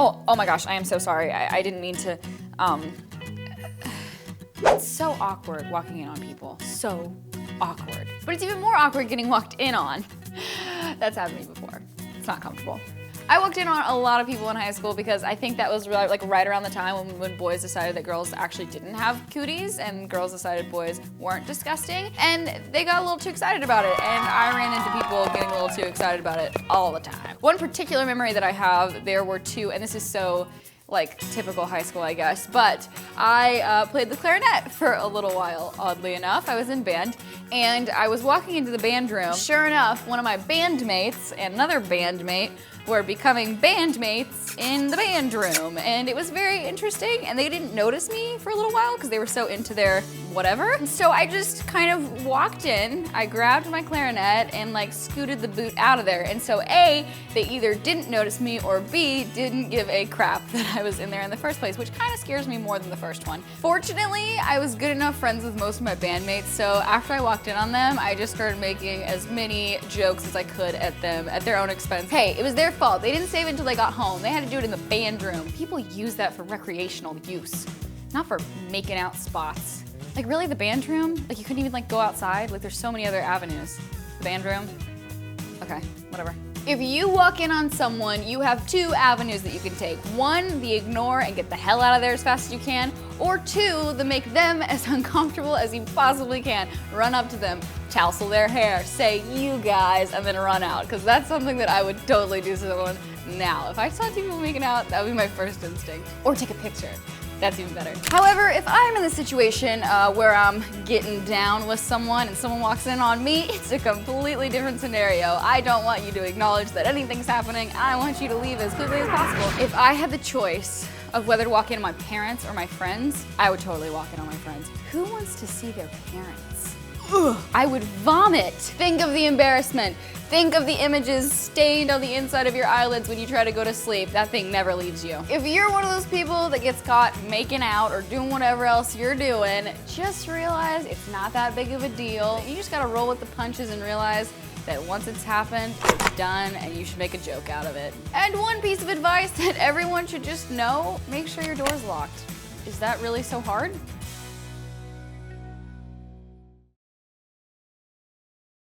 Oh my gosh, I am so sorry. I didn't mean to, It's so awkward walking in on people. So awkward. But it's even more awkward getting walked in on. That's happened to me before. It's not comfortable. I walked in on a lot of people in high school because I think that was like right around the time when boys decided that girls actually didn't have cooties and girls decided boys weren't disgusting, and they got a little too excited about it, and I ran into people getting a little too excited about it all the time. One particular memory that I have, there were two, and this is so like typical high school, I guess, but I played the clarinet for a little while, oddly enough. I was in band, and I was walking into the band room. Sure enough, one of my bandmates and another bandmate were becoming bandmates in the band room, and it was very interesting, and they didn't notice me for a little while because they were so into their whatever. And so I just kind of walked in, I grabbed my clarinet and like scooted the boot out of there, and so A, they either didn't notice me, or B, didn't give a crap that I was in there in the first place, which kind of scares me more than the first one. Fortunately, I was good enough friends with most of my bandmates, so after I walked in on them, I just started making as many jokes as I could at them at their own expense. Hey, it was their fault. They didn't save it until they got home. They had to do it in the band room. People use that for recreational use, not for making out spots. Like really, the band room? Like you couldn't even like go outside? Like there's so many other avenues. The band room? Okay, whatever. If you walk in on someone, you have two avenues that you can take. One, the ignore and get the hell out of there as fast as you can, or two, the make them as uncomfortable as you possibly can. Run up to them, tousle their hair, say, "You guys," and then run out, because that's something that I would totally do to someone now. If I saw two people making out, that would be my first instinct. Or take a picture. That's even better. However, if I'm in the situation where I'm getting down with someone and someone walks in on me, it's a completely different scenario. I don't want you to acknowledge that anything's happening. I want you to leave as quickly as possible. If I had the choice of whether to walk in on my parents or my friends, I would totally walk in on my friends. Who wants to see their parents? Ugh, I would vomit. Think of the embarrassment. Think of the images stained on the inside of your eyelids when you try to go to sleep. That thing never leaves you. If you're one of those people that gets caught making out or doing whatever else you're doing, just realize it's not that big of a deal. You just gotta roll with the punches and realize that once it's happened, it's done, and you should make a joke out of it. And one piece of advice that everyone should just know, make sure your door's locked. Is that really so hard?